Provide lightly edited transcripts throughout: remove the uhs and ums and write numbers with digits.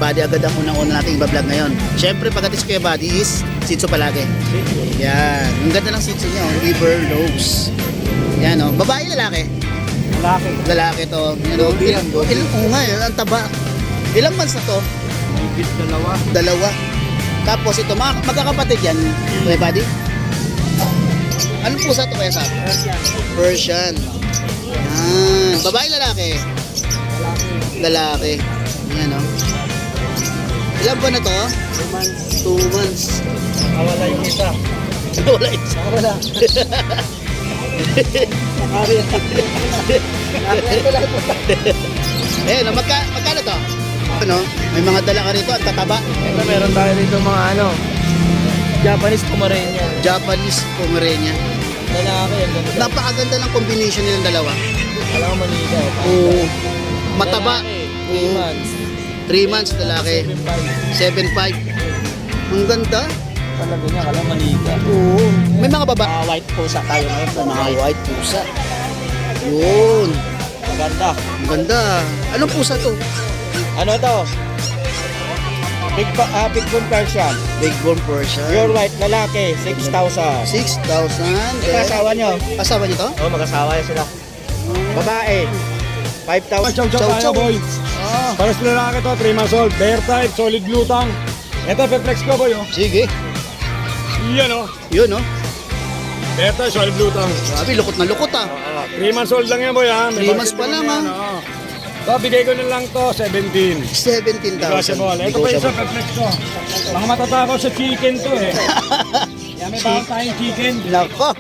Buddy agad ang unang-una nating iba-vlog ngayon. Siyempre pagdating kay Buddy is Shih Tzu palagi. Yan. Ang ganda ng Shih Tzu niya, River Rose. Yan o. Babae, lalaki? Lalaki. Lalaki to. Yan o. Ang taba. Ilang months na to? Higit dalawa. Dalawa. Tapos ito, magkakapatid yan. Kuya Buddy? Anong pusa to kaya sa akin? Persian. Yan. Babae, lalaki? Lalaki. Yan o. Ilan ba na to? 2 months. Nawala yung isa. Wala isa. Nawala. Eh, magkano to? Ano? May mga dala ka rito at tataba. Ito meron tayo rito mga Japanese Pomeranian. Japanese Pomeranian. Lalaki yan. Napakaganda ng combination nilang dalawa. Alam ko Manila. Oo. Mataba. 3 months. 3 months lalaki. 7'5". Ang ganda. Talaga niya, alam Manila. Oo. May mga baba. White pusa tayo ngayon. Mga white pusa. Yun. Maganda. Ang ganda. Anong pusa to? Ano to? Big Bone Persian. Big bone Persian. Pure white lalaki, 6,000. 6,000. Ito asawa nyo? Asawa niyo to? Oo, mag-asawa yan sila. Babae, 5,000. Chow chow tayo, boy. Ah. Para sa lalaki to, 3 months old. Bear type, solid lutang. Ito, perplex ko, boy. Oh. Sige. Yan, oh. Yun, no? Bear type, solid lutang. Grabe, lukot na lukot, ah. 3 months old lang yan, boy, ha. 3 months pa lang, yan, ah. oh. So, bigay ko na lang to, 17. 17,000. Negotiable. Ito pa isa, perplex ko. Mga matatakaw sa chicken to, eh. Yan, may bawang tayong chicken. Nako.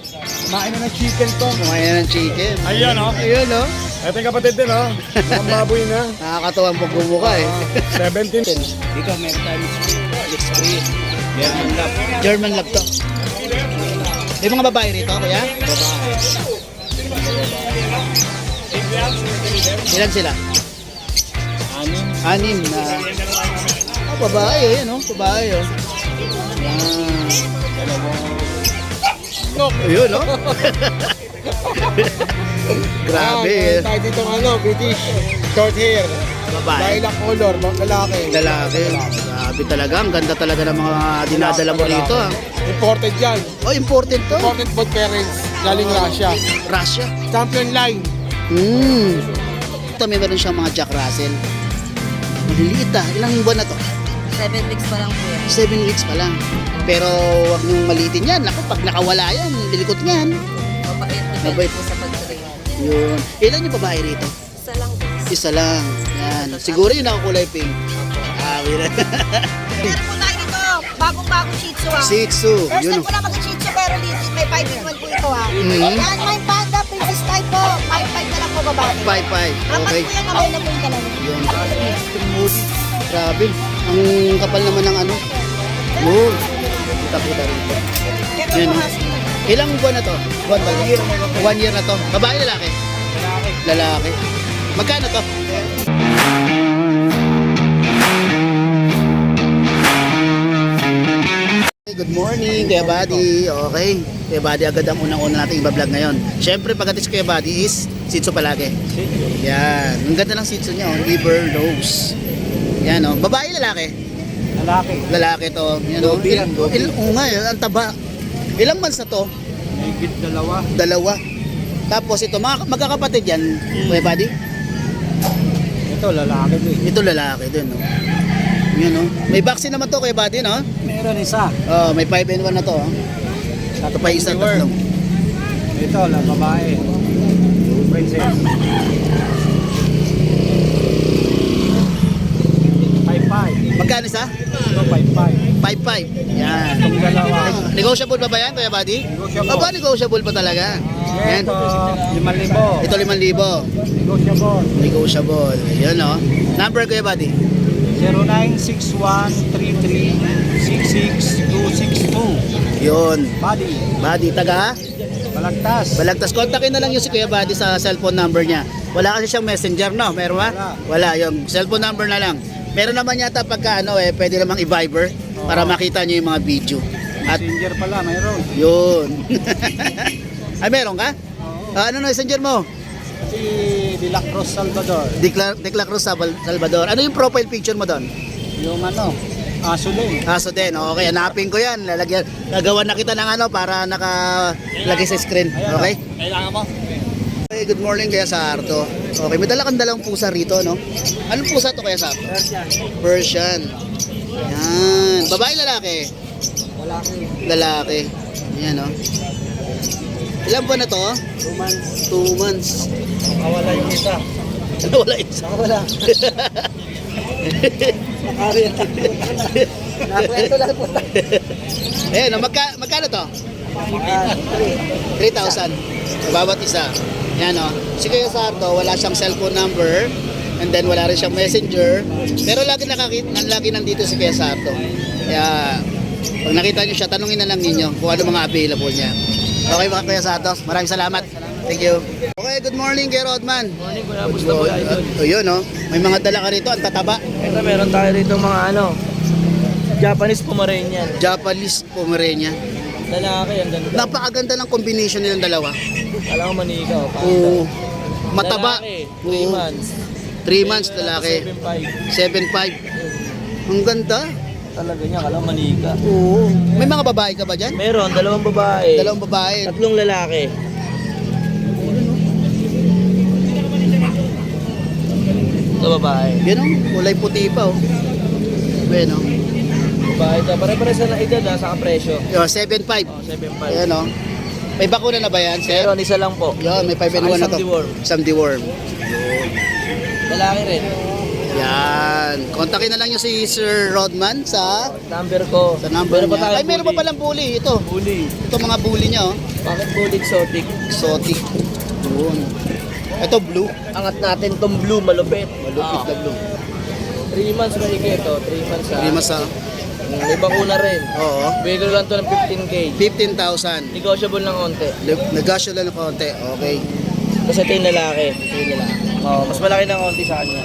Kumain na ng chicken to. Kumain na ng chicken. Ayan, oh. Ayun, no? Ito yung kapatid din, oh. Ang baboy na. Nakakatawa ang pagbubuka, eh. 17. Dito, meron tayo X3. German Lab. German lab to. May mga babae rito, kuya? Ilan sila? 6 na. Oh, babae, eh, no? Babae, oh. Yan. Ayun, no? Grabe, eh. Tayo dito British. Short hair. Babae. Lilac color, lalaki. Lalaki. Grabe talaga. Ang ganda talaga ng mga dinadala mo rito, ah. Imported yan. Oh, important to. Imported both parents. Galing Russia. Russia. Champion line. Ito, meron siyang mga Jack Russell. Maliliit, ah. Ilang buwan na to? 7 weeks pa lang po yan. 7 weeks pa lang. Pero wag niyong malitin yan. Naku, pag nakawala yan, lilikot niyan. Mabait. Mabait. Mabait po sa pag-train. Yun. Ilan yung babae rito? Isa lang po. Isa lang. Yan. Siguro yung nakakulay pink. Ah, wala. Meron po tayo dito. Bagong-bagong Shih Tzu ah. Shih Tzu. First Yun. time po lang mag-Shih Tzu pero legit may 5-in-1 po ito ah. Mhm. Yan, may panda, princess type po. 5-5 na lang po babae. 5'5". Apat Okay. po yan, available ka lang. Yun. Grabe. Ang kapal naman ng ano. Yun. Kita-kita rito. Pero Yan. po husky. Ilang buwan na to? Buwan ba? 1 year na to. Babae, lalaki? Lalaki. Magkano to? Good morning, Kuya Buddy. Okay. Kuya Buddy, agad ang unang-una nating iba-vlog ngayon. Siyempre, pagdating Kuya Buddy is Shih Tzu palagi. Yan. Ang ganda ng Shih Tzu niya, River Rose. Yan, oh. Babae, lalaki? Lalaki. Lalaki to. Yan, oh. Ang taba. Ilang months na to? Higit dalawa. Dalawa. Tapos ito, magkakapatid yan, Kuya Buddy? Ito, lalaki din. Ito lalaki din, no? Yun, no? May vaccine naman to, Kuya Buddy, no? Meron isa. Oh, may 5-in-1 na to, oh. Ito pa isa, tatlo. Ito, babae. Princess. 5'5". Magkano isa? Ito, 5'5". 5-5. Yan. Itong dalawa. Negotiable pa ba yan, Kuya Buddy? Negotiable. Aba, negotiable pa talaga. Yan. Ito, 5,000. Ito 5,000. Negotiable. Negotiable. Yan, no? Number, Kuya Buddy? 0961-33-66262. Yun. Body. Buddy, taga? Balagtas. Balagtas. Kontakin na lang yung si Kuya Buddy sa cellphone number niya. Wala kasi siyang messenger, no? Meron ba? Wala. Yung cellphone number na lang. Meron naman yata pagka pwede namang i-Viber para makita niyo yung mga video. At Messenger pala, mayroon. yun. Ay, meron ka? Oo. Ano na messenger mo? Si De La Cruz Salvador. Decla Cruz Salvador. Ano yung profile picture mo doon? Yung ano, aso din. Aso din. Okay, hanapin ko yan. Gagawa na kita ng ano para nakalagay sa screen. Okay? Kailangan mo. Okay, good morning Kuya Sarto. Okay, may dala kang dalang pusa rito, no? Anong pusa to Kuya Sarto? Persian. Yan. Babae, lalaki? Lalaki. Yan, no? Ilan buwan na to? 2 months. 2 months. Nakawala yung isa. Wala isa. Nakawala. Nakariyan. Nakwento lang po. Ayan, no? Magkano to? 3,000. Bawat isa. Yan, no? Si Kuya Sarto, wala siyang cellphone number. And then wala rin siyang messenger. Pero lagi nandito si Kuya Sarto. Kaya pag nakita niyo siya, tanungin na lang ninyo kung ano mga available niya. Okay mga Kuya Santos, maraming salamat. Thank you. Okay, good morning Kuya Rodman. Morning, Kuya Busta po, idol. Yun, no? May mga dala ka rito, ang tataba. Ito, meron tayo rito mga ano, Japanese Pomeranian. Japanese Pomeranian. Lalaki, ang ganda. Napakaganda ng combination nilang dalawa. Alam ko manigaw. Oo. Mataba. Lalaki, 3 Oo. months. 3 months lalaki. 7.5. 7.5. Ang ganda. Talaga niya, alam manika. Oo. May mga babae ka ba dyan? Meron, 2 babae. 2 babae. 3 lalaki. Ito babae. Yan o, kulay puti pa o. Bueno. Babae ito. Pare-pare sa edad ha, sa presyo. 7.5. Oh, 7.5. Ayan o. May bakuna na ba yan, sir? Meron, isa lang po. Yan, may 5 and 1 na Isang to. deworm. Isang deworm. Lalaki rin. Yan. Kontakin na lang nyo si Sir Rodman sa Number ko. number Meron pa niya. tayong Ay, meron pa bully. palang bully. Ito. Bully. Ito mga bully niya oh. Bakit bully exotic? Exotic. Yun. Ito blue. Angat natin tong blue, malupit. Malupit na blue. 3 months mahigit ito. 3 months ha. 3 mas May bakuna rin. Oo. Bigay ko lang to ng 15K. 15,000. Negotiable ng konti. Negasyo lang ng konti. Okay. Kasi ito yung lalaki. Oo, mas malaki ng konti sa kanya.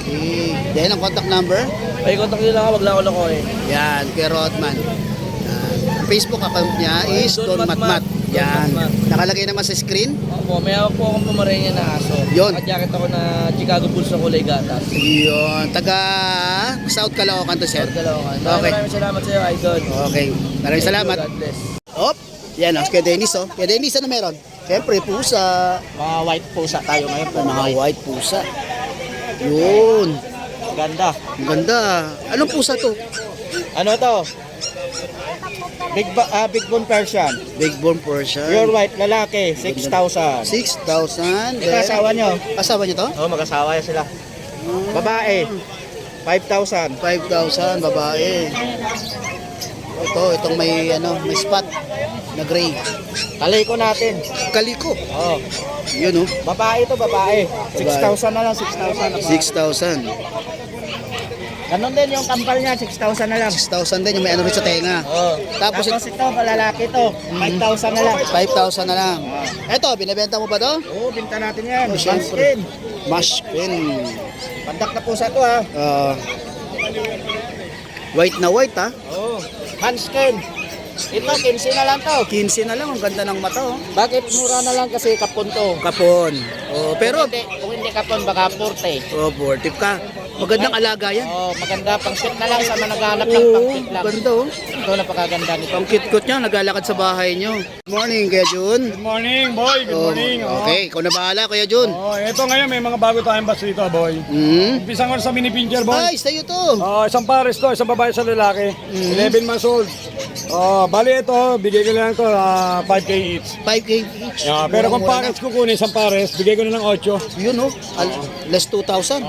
Okay. Yan ang contact number. Ay, contact nyo lang ako, wag lang ako lokohin. Yan, kay Rodman. Yan. Ang Facebook account niya is Don Matmat. Yan. Don Matmat. Nakalagay naman sa screen. Opo, may hawak po akong Pomeranian na aso. Yun. Naka-jacket ako na Chicago Bulls na kulay gatas. Yun. Taga South Caloocan to, sir. Kaloocan. Okay. Maraming salamat sa iyo, Idol. Okay. Maraming salamat. God bless. Op. Yan, kay Dennis, oh. Kay Dennis, ano meron? Siyempre, pusa. Mga white pusa tayo ngayon. Mga white pusa. Yun. Ganda. Ang ganda. Anong pusa to? Ano to? Big Bone Persian. Big bone Persian. Pure white, lalaki, 6,000. 6,000. Ito asawa nyo? Asawa niyo to? Oo, mag-asawa sila. Babae, 5,000. 5,000 babae. Itong may may spot na gray. Kaliko natin. Kaliko. Oo. Yun oh. Babae to, babae. 6,000 na lang, 6,000. 6,000. Ganon din yung kampal niya, 6,000 na lang. 6,000 din yung may ano rin sa tenga. Oo. Tapos Tapos ito, palalaki to, 5,000 na lang. 5,000 na lang. Eto, binebenta mo ba to? Oo, binta natin yan. Oh, syempre. Manskin. Mushkin. Pandak na pusa to ha. White na white ha. Oo. Manskin. Ito, 15 na lang to. 15 na lang, ang ganda ng mata oh. Bakit mura na lang kasi kapon to? Kapon. Oh, pero Kung hindi kapon, baka 40. abortive ka. Magandang alaga yan. Oo, maganda. Pang shoot na lang sa mga naghahanap ng Oo, pang-shoot lang. ganda oh. Ito, napakaganda nito. Ang cute-cute niya, naglalakad sa bahay niyo. Good morning, Kuya Jun. Good morning, boy. Good morning. Okay, ikaw na bahala, Kuya Jun. Ito ngayon, may mga bago tayong bus dito, boy. Hmm? Umpisa ko sa mini pincher, boy. Ay, sa'yo to. Isang pares to, isang babae sa lalaki. 11 months old. Bali ito, bigay ko lang to 5K each. 5K each. Pero kung Murang-mura pares kukunin, isang pares, bigay ko na ng 8. na. Yun oh, less 2,000.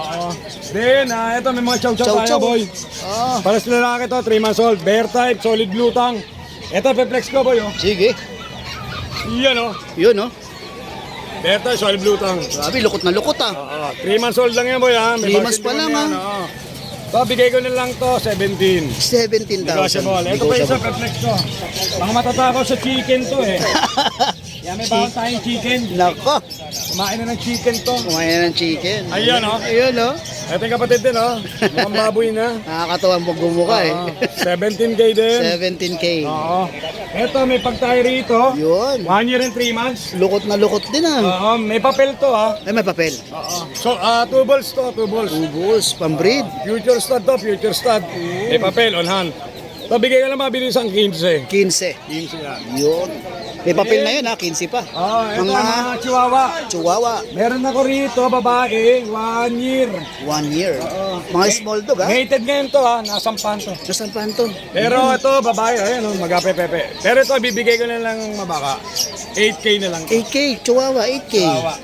Then, ito may mga chow-chow tayo, Chow-chow. boy. Ah, Pares lalaki to, 3 months old. Bear type, solid blue tongue. Ito, pe-flex ko, boy. sige. Yan, Yun oh. Bear type, solid blue tongue. Grabe, lukot na lukot ah. 3 months old lang yan, boy. 3 months pa lang, So, bigay ko na lang to, 17. 17,000. Negotiable. Ito pa isa, pe-flex ko. Mga matatakaw sa chicken to, eh. Yan, Yan, may bawang tayong chicken. Nako, Kumain na ng chicken to. kumain na ng chicken. Ayan, oh. Ayun, oh. Ito yung kapatid din, oh. Mukhang baboy na. Nakakatuwa ang pagmumukha eh. Oo. 17K din. 17K. Oo. Ito, may pagtayo rito. Yun. 1 year and 3 months. Lukot na lukot din ah. Oo, may papel to, ha. Ay, may papel. Oo. So, 2 balls to, 2 balls. Ubus, pambreed. Future stud to, future stud. May papel on hand. So, bigay ka lang mabilis ang 15. 15. 15 yan. Yun. May papel na yun ha, 15 pa. Ito Mga mga chihuahua. chihuahua, Meron ako rito, babae, 1 year. 1 year. Mga small dog ha. Mated ngayon to, ha. Nasampan to. Nasampan to. Pero ito, babae, ayun, magape-pepe. Pero ito, bibigay ko na lang mabaka. 8K na lang. 8K, chihuahua, 8K. Chihuahua.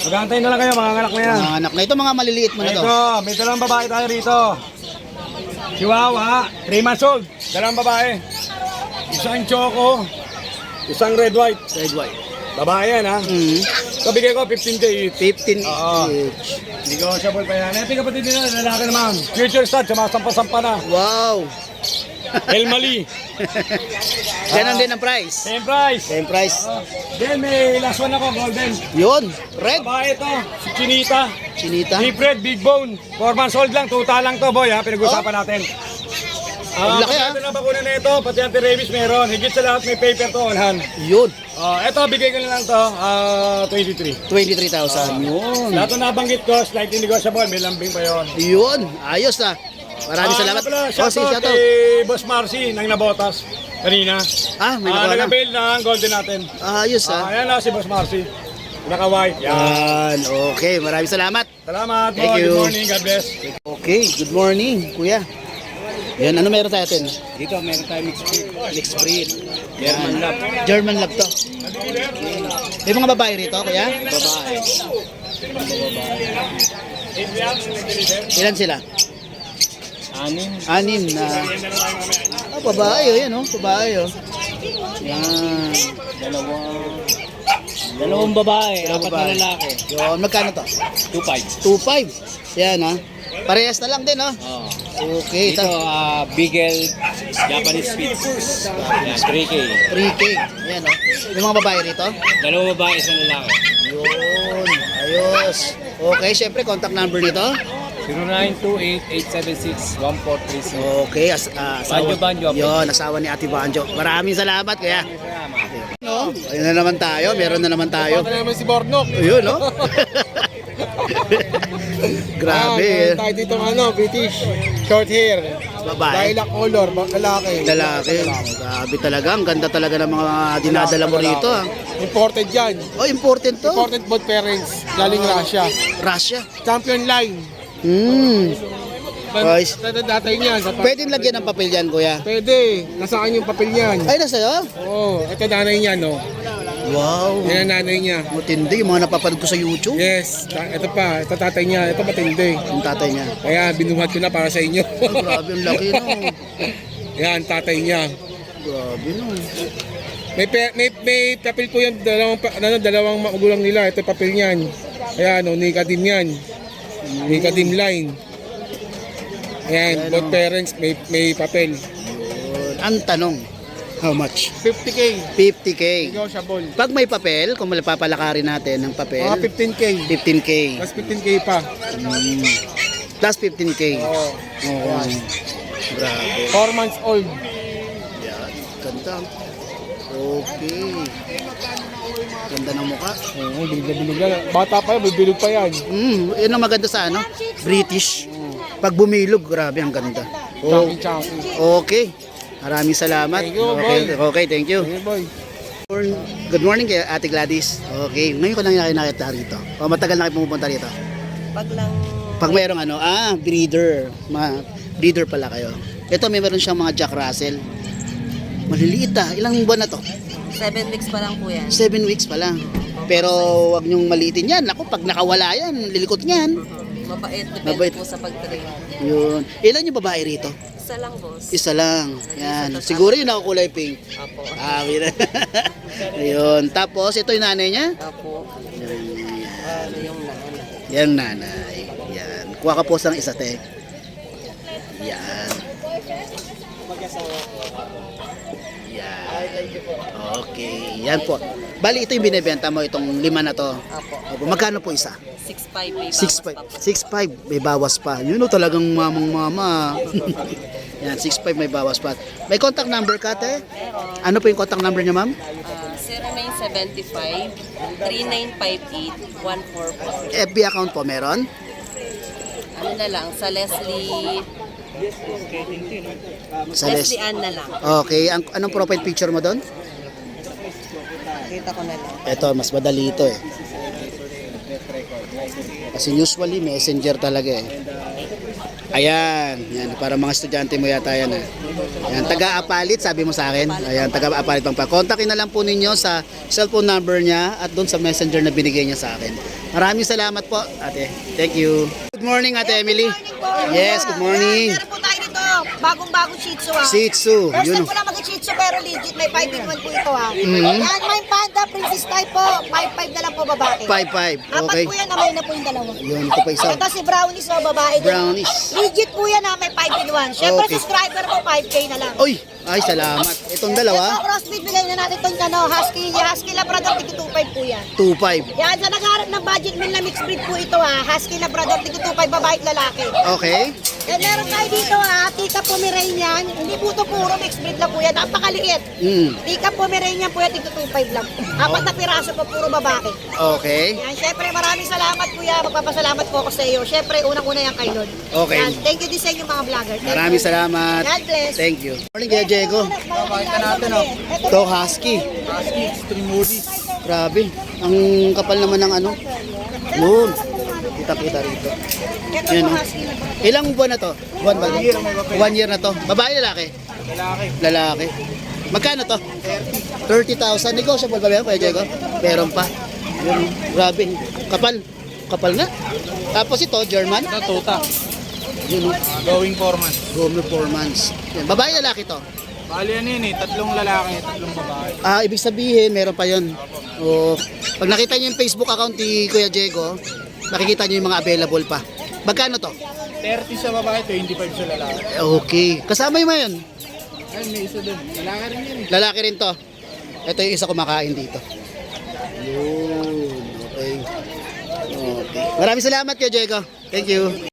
Magantay na lang kayo, mga anak na yan. Mga anak na ito, mga maliliit mo na to. Ito, may dalawang babae tayo rito. Chihuahua, 3 months old. Dalawang babae. Isang choco, isang red white. Red white. Babae yan, ha. So, bigay ko 15K each. 15 Oo. each. Negotiable pa yan. Ito yung kapatid nila, lalaki naman. Future stud, sumasampa-sampa na. Wow. El Mali. Ganon din ang price. Same price. Same price. Then may last one ako, golden. Yun, red. Babae ito, si Chinita. Chinita. Deep red, big bone. 4 months old lang, tuta lang to, boy, ha. Pinag-usapan natin. Ang laki, ha? Ito na bakuna na ito, pati anti-rabies meron. Higit sa lahat, may paper to on hand. Yun, Ito, bigay ko na lang to, 23. 23,000. Yun. Lahat na nabanggit ko, slightly negotiable, may lambing pa yon. Yun, ayos na. Maraming salamat. Shoutout Sige, shoutout. kay Boss Marcy, nang nabotas kanina. May nakuha na. Nag-avail ng golden natin. Ayos Ayan na si Boss Marcy. Naka-white. Yan. Yan, okay. Maraming salamat. Salamat po. Thank you. Good morning. God bless. Okay, good morning, kuya. Yan, ano meron tayo atin? Dito, meron tayo mixed breed. Mixed breed. German Lab. German Lab to. May mga babae rito, kuya? Babae. Ilan sila? 6. 6 na. Babae, oh, yan, oh. Babae, oh. Yan. Dalawang babae, Dalawang 4 na babae. lalaki. Yun, magkano to? 2.5. 2.5. Yan, ha. Parehas na lang din, oh. Oo. Okay, Dito, Beagle, Japanese Spitz. Yan, 3K. 3K. Yan, oh. May mga babae rito? Dalawang babae, 1 lalaki. Yun. Ayos. Okay, syempre, contact number nito? 0928-876-1436. Okay, Banjo. Yun, asawa ni Ate Banjo. Maraming salamat, kuya. No? Ayun na naman tayo, meron na naman tayo. Ito naman si Bornok. Ayun, no? Grabe. Tayo dito British. Short hair. Babae. Lilac color, lalaki. Lalaki. Grabe talaga. Ang ganda talaga ng mga dinadala mo rito. Ah. Imported yan. Oh, important to. Imported both parents. Galing Russia. Russia. Champion line. Guys. Tatay niyan. Pwedeng lagyan ng papel yan, kuya. Pwede. Nasaan yung papel niyan? Ay, nasa Oo. Ito nanay niya, no? Wow. Yan ang nanay niya. Matindi yung mga napapanood ko sa YouTube. Yes. Ito pa. Ito tatay niya. Ito matindi. Yung tatay niya. Kaya binuhat ko na para sa inyo. Ay, grabe, ang laki, no? Yan, tatay niya. Grabe, no? May papel po yan, dalawang magulang nila. Ito papel niyan. Kaya Nicodim yan. Nicodim line. Ayan, both parents may papel. Ang tanong, how much? 50K. 50K. Negotiable. Pag may papel, kung malapapalakarin natin ng papel, Mga 15K. 15K. Plus 15K pa. Plus 15K. Oo. Oo. Grabe. 4 months old. Yan. Ganda. Okay. Ganda ng mukha. Oo, bilog na. Bata pa yan, bilog pa yan. Yun ang maganda sa ano? British. Pag bumilog, grabe ang ganda. Oh, Chunky. okay. Maraming salamat. Thank you, Okay, okay, thank you. Hey, boy. Good morning kay Ate Gladys. Okay, ngayon ko lang nakita rito. O, matagal na kayo pumupunta rito. Pag mayroong breeder. Breeder pala kayo. Ito, meron siyang mga Jack Russell. Maliliit Ilang buwan na to? 7 weeks pa lang po yan. 7 weeks pa lang. Pero wag niyong maliitin yan. Ako, pag nakawala yan, lilikot niyan. Mabait. Mabait. Depende po sa pag-train. Yun. Ilan yung babae rito? Isa lang, boss. Isa lang. Yan. Siguro yung nakakulay pink. Apo. Mira. Ayun. Tapos, ito yung nanay niya? Apo. Yung nanay. Yan nanay. Yan. Kuha ka po sa isa, te. Yan. Yan. Okay, yan po. Bali, ito yung binibenta mo, itong 5 na to. Opo. Magkano po isa? 6.5 may 6.5. 6.5, may bawas pa. Yun o, talagang mamang mama. Yan, 6.5 may bawas pa. May contact number ka, te? Ano po yung contact number niya, ma'am? 0975-3958-14 FB account po, meron? Ano na lang, sa Leslie Sa Ann na lang. Okay, anong profile picture mo doon? Kita ko na lang. Ito, mas madali ito eh. Kasi usually messenger talaga eh. Ayan, yan, para mga estudyante mo yata yan eh. Ayan, taga-apalit, sabi mo sa akin. Ayan, taga-apalit pang pa. Kontakin na lang po ninyo sa cellphone number niya at doon sa messenger na binigay niya sa akin. Maraming salamat po, ate. Thank you. Good morning, Ate Emily. Yes, good morning. Meron po tayo dito, bagong-bagong Shih Tzu Shih Tzu, First yun. time ko lang mag-Shih Tzu pero legit, may 5-in-1 po ito ha. Mhm. Yan, may panda, princess type po, 5-5 na lang po babae. 5'5", Apat okay. po yan, amay na po yung dalawa. Yun, ito pa isa. Ito si Brownies na babae. din. Brownies. Legit po yan ha, may 5-in-1. Siyempre Okay. subscriber po, 5K na lang. Uy, ay salamat. Itong dalawa, Ito, crossbreed, bigay na natin itong Husky Labrador, tiki 2.5 po yan. 2'5". Yan, sa nagharap ng budget meal na mixed breed po ito ha, Husky Labrador, tiki 2.5 babae at lalaki. Okay. Yan, meron tayo dito ha, Tika Pomeranian, hindi po ito puro mixed breed lang po yan, napakaliit. Tika Pomeranian po yan, tiki 2.5 lang. 4 na piraso po, puro babae. Okay. Yan, syempre maraming salamat kuya, magpapasalamat po ako sa iyo. Syempre, unang-una yan kay Lord. Okay. Yan, thank you din sa inyo mga vlogger. Thank Maraming you. salamat. God bless. Thank you. Morning, Kuya Diego. Pakita natin oh. Ito, husky. Grabe. Ang kapal naman ng ano. Yun. Kita-kita rito. Ito Yan, po oh. husky na po. Ilang buwan na to? Buwan ba? 1 year na to. Babae, lalaki? Lalaki. Magkano to? 30,000. Negotiable ba yan, Kuya Diego? Meron pa. Yun. Grabe. Kapal. Kapal na. Tapos ito, German. Tota. Yun. Going 4 months. Gome 4 months. Yan. Babae, lalaki to? Bali ano yun eh, 3 lalaki, 3 babae. Ah, ibig sabihin, meron pa yun. O, pag nakita niyo yung Facebook account ni Kuya Diego, makikita niyo yung mga available pa. Magkano to? 30 sa babae, 25 sa lalaki. Okay. Kasama yung mga yun? Ay, may isa dun. Lalaki rin yun eh. Lalaki rin to. Ito yung isa kumakain dito. Yun. Okay. Okay. Maraming salamat Kuya Diego. Thank you.